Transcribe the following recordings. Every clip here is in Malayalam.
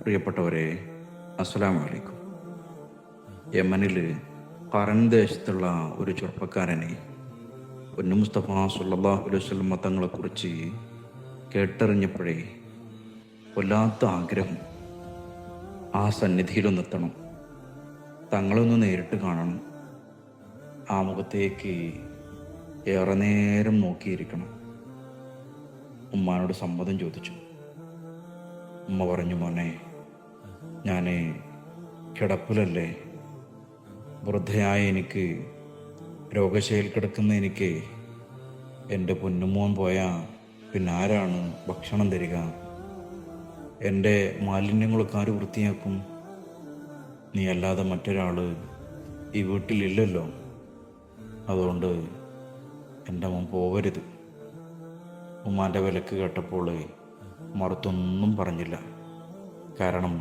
പ്രിയപ്പെട്ടവരെ, അസ്സലാമു അലൈക്കും. യമനിൽ ഖറൻ ദേശത്തുള്ള ഒരു ചെറുപ്പക്കാരനെ പൊന്നു മുസ്തഫ സല്ലല്ലാഹു അലൈഹി വസല്ലം തങ്ങളെക്കുറിച്ച് കേട്ടറിഞ്ഞപ്പോഴേ വല്ലാത്ത ആഗ്രഹം ആ സന്നിധിയിലൊന്നെത്തണം, തങ്ങളൊന്ന് നേരിട്ട് കാണണം, ആ മുഖത്തേക്ക് ഏറെ നേരം നോക്കിയിരിക്കണം. ഉമ്മാനോട് സമ്മതം ചോദിച്ചു. ഉമ്മ പറഞ്ഞു, മോനെ, ഞാൻ കിടപ്പിലല്ലേ, വൃദ്ധയായ എനിക്ക്, രോഗശയിൽ കിടക്കുന്ന എനിക്ക് എൻ്റെ പൊന്നുമോൻ പോയാൽ പിന്നെ ആരാണ് ഭക്ഷണം തരിക? എൻ്റെ മാലിന്യങ്ങളൊക്കെ ആര് വൃത്തിയാക്കും? നീ അല്ലാതെ മറ്റൊരാൾ ഈ വീട്ടിലില്ലല്ലോ. അതുകൊണ്ട് എൻ്റെ മോൻ പോവരുത്. ഉമ്മാൻ്റെ വിലക്ക് കേട്ടപ്പോൾ മറുത്തൊന്നും പറഞ്ഞില്ല. കാരണം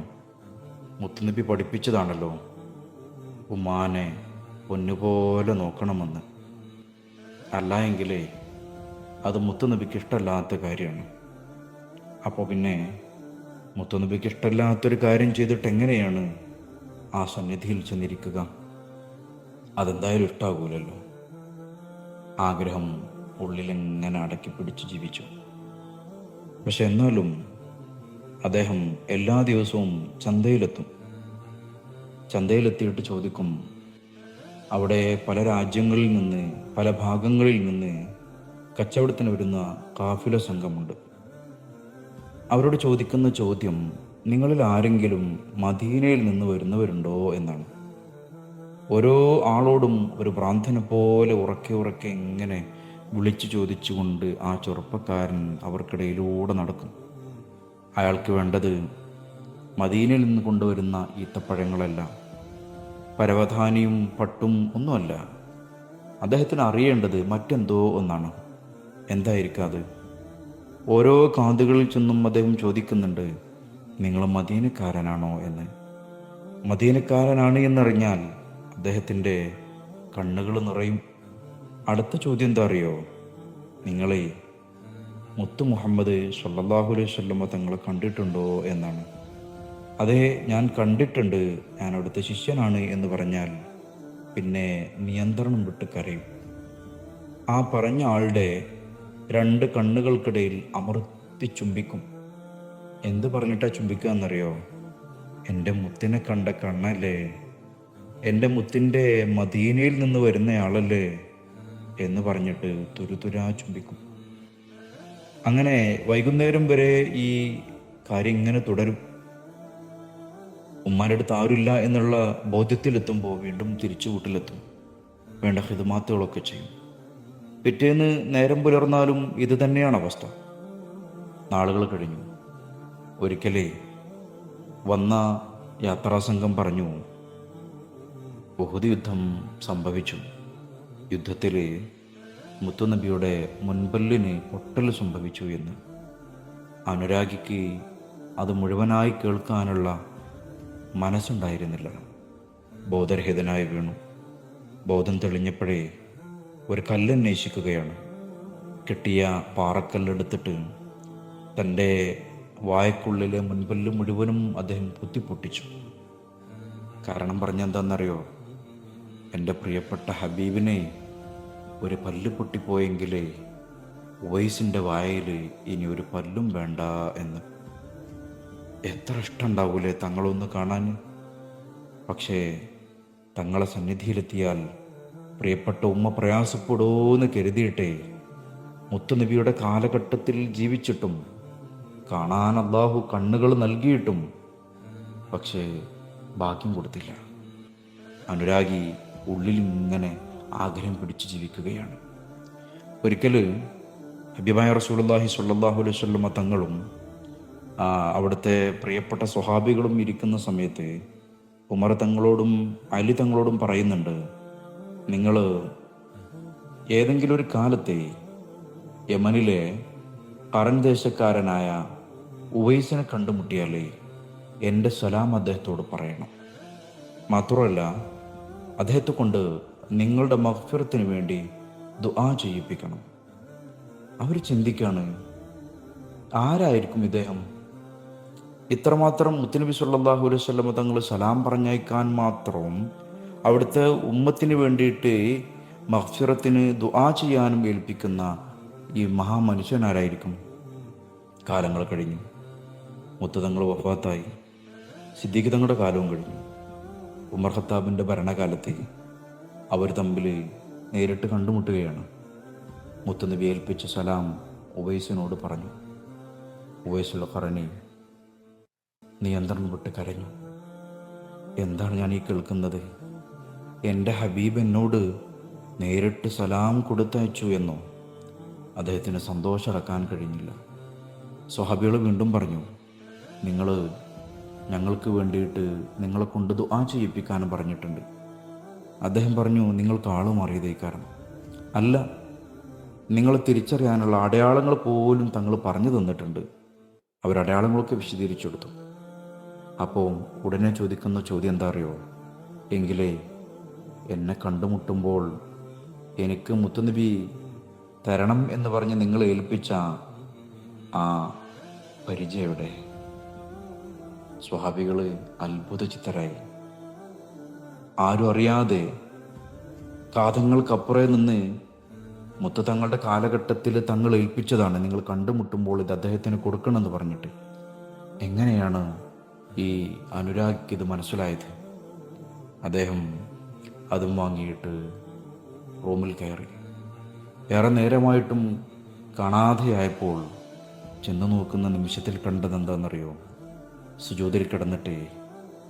മുത്തുനബി പഠിപ്പിച്ചതാണല്ലോ ഉമ്മാനെ പൊന്നുപോലെ നോക്കണമെന്ന്. അല്ല എങ്കിലേ അത് മുത്തുനബിക്ക് ഇഷ്ടമല്ലാത്ത കാര്യമാണ്. അപ്പോൾ പിന്നെ മുത്തുനബിക്ക് ഇഷ്ടമില്ലാത്തൊരു കാര്യം ചെയ്തിട്ട് എങ്ങനെയാണ് ആ സന്നിധിയിൽ ചെന്നിരിക്കുക? അതെന്തായാലും ഇഷ്ടാകൂലല്ലോ. ആഗ്രഹം ഉള്ളിലെങ്ങനെ അടക്കി പിടിച്ച് ജീവിച്ചു. പക്ഷെ എന്നാലും അദ്ദേഹം എല്ലാ ദിവസവും ചന്തയിലെത്തും. ചന്തയിലെത്തിയിട്ട് ചോദിക്കും. അവിടെ പല രാജ്യങ്ങളിൽ നിന്ന്, പല ഭാഗങ്ങളിൽ നിന്ന് കച്ചവടത്തിന് വരുന്ന കാഫില സംഘമുണ്ട്. അവരോട് ചോദിക്കുന്ന ചോദ്യം, നിങ്ങളിൽ ആരെങ്കിലും മദീനയിൽ നിന്ന് വരുന്നവരുണ്ടോ എന്നാണ്. ഓരോ ആളോടും ഒരു ഭ്രാന്തനെ പോലെ ഉറക്കെ ഉറക്കെ ഇങ്ങനെ വിളിച്ചു ചോദിച്ചുകൊണ്ട് ആ ചെറുപ്പക്കാരൻ അവർക്കിടയിലൂടെ നടക്കും. അയാൾക്ക് വേണ്ടത് മദീനയിൽ നിന്ന് കൊണ്ടുവരുന്ന ഈത്തപ്പഴങ്ങളല്ല, പരവധാനിയും പട്ടും ഒന്നുമല്ല. അദ്ദേഹത്തിന് അറിയേണ്ടത് മറ്റെന്തോ ഒന്നാണ്. എന്തായിരിക്കും അത്? ഓരോ കാതുകളിൽ ചെന്നും അദ്ദേഹം ചോദിക്കുന്നുണ്ട്, നിങ്ങൾ മദീനക്കാരനാണോ എന്ന്. മദീനക്കാരനാണ് എന്നറിഞ്ഞാൽ അദ്ദേഹത്തിൻ്റെ കണ്ണുകൾ നിറയും. അടുത്ത ചോദ്യം എന്താ അറിയോ? നിങ്ങളെ മുത്തു മുഹമ്മദ് സല്ലല്ലാഹു അലൈഹി വസല്ലം തങ്ങളെ കണ്ടിട്ടുണ്ടോ എന്നാണ്. അതെ, ഞാൻ കണ്ടിട്ടുണ്ട്, ഞാൻ അവിടുത്തെ ശിഷ്യനാണ് എന്ന് പറഞ്ഞാൽ പിന്നെ നിയന്ത്രണം വിട്ട് കരയും. ആ പറഞ്ഞ ആളുടെ രണ്ട് കണ്ണുകൾക്കിടയിൽ അമർത്തി ചുംബിക്കും. എന്ത് പറഞ്ഞിട്ടാ ചുംബിക്കുക എന്നറിയോ? എൻ്റെ മുത്തിനെ കണ്ട കണ്ണല്ലേ, എൻ്റെ മുത്തിൻ്റെ മദീനയിൽ നിന്ന് വരുന്നയാളല്ലേ എന്ന് പറഞ്ഞിട്ട് തുരുതുരാ ചുംബിക്കും. അങ്ങനെ വൈകുന്നേരം വരെ ഈ കാര്യം ഇങ്ങനെ തുടരും. ഉമ്മാൻ്റെ അടുത്ത് ആരുമില്ല എന്നുള്ള ബോധ്യത്തിലെത്തുമ്പോൾ വീണ്ടും തിരിച്ചു വീട്ടിലെത്തും. വേണ്ട ഹിദ്മാത്തുകളൊക്കെ ചെയ്യും. പിറ്റേന്ന് നേരം പുലർന്നാലും ഇത് തന്നെയാണ് അവസ്ഥ. നാളുകൾ കഴിഞ്ഞു. ഒരിക്കലേ വന്ന യാത്രാസംഘം പറഞ്ഞു, ഉഹുദ് യുദ്ധം സംഭവിച്ചു. യുദ്ധത്തിൽ മുത്തുനബിയുടെ മുൻപല്ലിന് പൊട്ടൽ സംഭവിച്ചു എന്ന്. അനുരാഗിക്ക് അത് മുഴുവനായി കേൾക്കാനുള്ള മനസ്സുണ്ടായിരുന്നില്ല. ബോധരഹിതനായി വീണു. ബോധം തെളിഞ്ഞപ്പോഴേ ഒരു കല്ലന്വേഷിക്കുകയാണ്. കിട്ടിയ പാറക്കല്ലെടുത്തിട്ട് തൻ്റെ വായക്കുള്ളിലെ മുൻപല്ല് മുഴുവനും അദ്ദേഹം കുത്തിപ്പൊട്ടിച്ചു. കാരണം പറഞ്ഞെന്താണെന്നറിയോ? എൻ്റെ പ്രിയപ്പെട്ട ഹബീബിനെ ഒരു പല്ല് പൊട്ടിപ്പോയെങ്കിലേ ഉവൈസിൻ്റെ വായയിൽ ഇനി ഒരു പല്ലും വേണ്ട എന്ന്. എത്ര ഇഷ്ടമുണ്ടാവൂലേ തങ്ങളൊന്ന് കാണാൻ? പക്ഷേ തങ്ങളെ സന്നിധിയിലെത്തിയാൽ പ്രിയപ്പെട്ട ഉമ്മ പ്രയാസപ്പെടുമോയെന്ന് കരുതിയിട്ടേ മുത്തുനബിയുടെ കാലഘട്ടത്തിൽ ജീവിച്ചിട്ടും കാണാൻ അല്ലാഹു കണ്ണുകൾ നൽകിയിട്ടും പക്ഷേ ഭാഗ്യം കൊടുത്തില്ല. അനുരാഗി ഉള്ളിൽ ഇങ്ങനെ ആഗ്രഹം പിടിച്ച് ജീവിക്കുകയാണ്. ഒരിക്കൽ ഹബീബായ റസൂലുള്ളാഹി സ്വല്ലല്ലാഹു അലൈഹി വസല്ലം തങ്ങളും അവിടുത്തെ പ്രിയപ്പെട്ട സ്വഹാബികളും ഇരിക്കുന്ന സമയത്ത് ഉമർ തങ്ങളോടും അലി തങ്ങളോടും പറയുന്നുണ്ട്, നിങ്ങൾ ഏതെങ്കിലും ഒരു കാലത്തെ യമനിലെ ഖറൻ ദേശക്കാരനായ ഉവൈസിനെ കണ്ടുമുട്ടിയാലേ എൻ്റെ സലാം അദ്ദേഹത്തോട് പറയണം. മാത്രമല്ല അദ്ദേഹത്തെ കൊണ്ട് നിങ്ങളുടെ മഗ്ഫിറത്തിന് വേണ്ടി ദുആ ചെയ്യിപ്പിക്കണം. അവർ ചിന്തിക്കാണ്, ആരായിരിക്കും ഇദ്ദേഹം? ഇത്രമാത്രം മുത്തുനബി സല്ലല്ലാഹു അലൈഹി വസല്ലം തങ്ങൾ സലാം പറഞ്ഞയക്കാൻ മാത്രം അവിടുത്തെ ഉമ്മത്തിന് വേണ്ടിയിട്ട് മഗ്ഫിറത്തിന് ദുആ ചെയ്യാനും ഏൽപ്പിക്കുന്ന ഈ മഹാമനുഷ്യനാരായിരിക്കും? കാലങ്ങൾ കഴിഞ്ഞു. മുത്ത് തങ്ങൾ വഫാത്തായി. സിദ്ദീഖ് തങ്ങളുടെ കാലവും കഴിഞ്ഞു. ഉമർ ഖത്താബിൻ്റെ ഭരണകാലത്ത് അവർ തമ്മിൽ നേരിട്ട് കണ്ടുമുട്ടുകയാണ്. മുത്തുനബി ഏൽപ്പിച്ച സലാം ഉവൈസിനോട് പറഞ്ഞു. ഉവൈസുൽ ഖറനി നിയന്ത്രണം വിട്ട് കരഞ്ഞു. എന്താണ് ഞാൻ ഈ കേൾക്കുന്നത്? എൻ്റെ ഹബീബ് എന്നോട് നേരിട്ട് സലാം കൊടുത്തയച്ചു എന്നോ? അദ്ദേഹത്തിന് സന്തോഷമടക്കാൻ കഴിഞ്ഞില്ല. സ്വഹാബികൾ വീണ്ടും പറഞ്ഞു, നിങ്ങൾ ഞങ്ങൾക്ക് വേണ്ടിയിട്ട് നിങ്ങളെ കൊണ്ട് ദുആ ചെയ്യിപ്പിക്കാനും പറഞ്ഞിട്ടുണ്ട്. അദ്ദേഹം പറഞ്ഞു, നിങ്ങൾക്ക് ആള് മാറിയതേ കാരണം അല്ല, നിങ്ങൾ തിരിച്ചറിയാനുള്ള അടയാളങ്ങൾ പോലും തങ്ങൾ പറഞ്ഞു തന്നിട്ടുണ്ട്. അവരടയാളങ്ങളൊക്കെ വിശദീകരിച്ചെടുത്തു. അപ്പോൾ ഉടനെ ചോദിക്കുന്ന ചോദ്യം എന്താ അറിയോ? എങ്കിലേ എന്നെ കണ്ടുമുട്ടുമ്പോൾ എനിക്ക് മുത്തുനബി തരണം എന്ന് പറഞ്ഞ് നിങ്ങൾ ഏൽപ്പിച്ച ആ പരിചയം എവിടെ? സ്വഹാബികൾ അത്ഭുതചിത്തരായി. ആരും അറിയാതെ കാതങ്ങൾക്കപ്പുറേ നിന്ന് മുത്ത് തങ്ങളുടെ കാലഘട്ടത്തിൽ തങ്ങൾ ഏൽപ്പിച്ചതാണ്, നിങ്ങൾ കണ്ടുമുട്ടുമ്പോൾ ഇത് അദ്ദേഹത്തിന് കൊടുക്കണമെന്ന് പറഞ്ഞിട്ട്. എങ്ങനെയാണ് ഈ അനുരാഗ് ഇത് മനസ്സിലായത്? അദ്ദേഹം അതും വാങ്ങിയിട്ട് റൂമിൽ കയറി. ഏറെ നേരമായിട്ടും കാണാതെയായപ്പോൾ ചെന്ന് നോക്കുന്ന നിമിഷത്തിൽ കണ്ടതെന്താണെന്നറിയോ? സുജൂദിൽ കിടന്നിട്ട്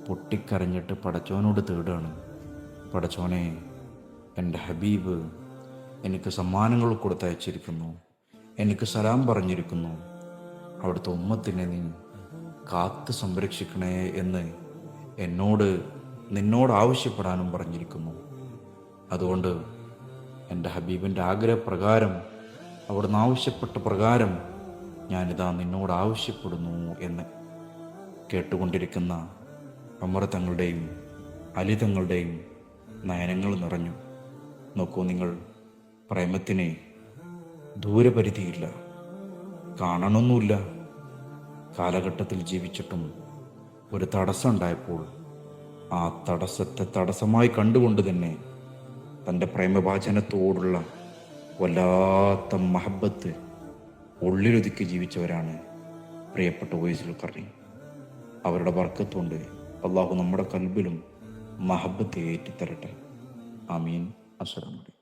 പൊട്ടിക്കരഞ്ഞിട്ട് പടച്ചോനോട് തേടുകയാണ്. പടച്ചോനെ, എൻ്റെ ഹബീബ് എനിക്ക് സമ്മാനങ്ങൾ കൊടുത്തയച്ചിരിക്കുന്നു, എനിക്ക് സലാം പറഞ്ഞിരിക്കുന്നു, അവിടുത്തെ ഉമ്മത്തിനെ നീ കാത്ത് സംരക്ഷിക്കണേ എന്ന് നിന്നോട് ആവശ്യപ്പെടാനും പറഞ്ഞിരിക്കുന്നു. അതുകൊണ്ട് എൻ്റെ ഹബീബിൻ്റെ ആഗ്രഹപ്രകാരം, അവിടുന്ന് ആവശ്യപ്പെട്ട പ്രകാരം ഞാനിതാ നിന്നോട് ആവശ്യപ്പെടുന്നു എന്ന്. കേട്ടുകൊണ്ടിരിക്കുന്ന ഉമർ തങ്ങളുടെയും അലി തങ്ങളുടെയും നയനങ്ങൾ നിറഞ്ഞു. നോക്കൂ നിങ്ങൾ, പ്രേമത്തിന് ദൂരപരിധിയില്ല, കാണണമെന്നില്ല. കാലഘട്ടത്തിൽ ജീവിച്ചിട്ടും ഒരു തടസ്സം ഉണ്ടായപ്പോൾ ആ തടസ്സത്തെ തടസ്സമായി കണ്ടുകൊണ്ട് തന്നെ തൻ്റെ പ്രേമഭാചനത്തോടുള്ള വല്ലാത്ത മഹബത്ത് ഉള്ളിലൊതുക്കി ജീവിച്ചവരാണ് പ്രിയപ്പെട്ട ഉവൈസുൽ ഖർനി. അവരുടെ ബർക്കത്തുകൊണ്ട് അള്ളാഹു നമ്മുടെ കൽബിലും മഹബത്ത് ഏറ്റിത്തരട്ടെ. ആമീൻ. അസ്സലാമു അലൈക്കും.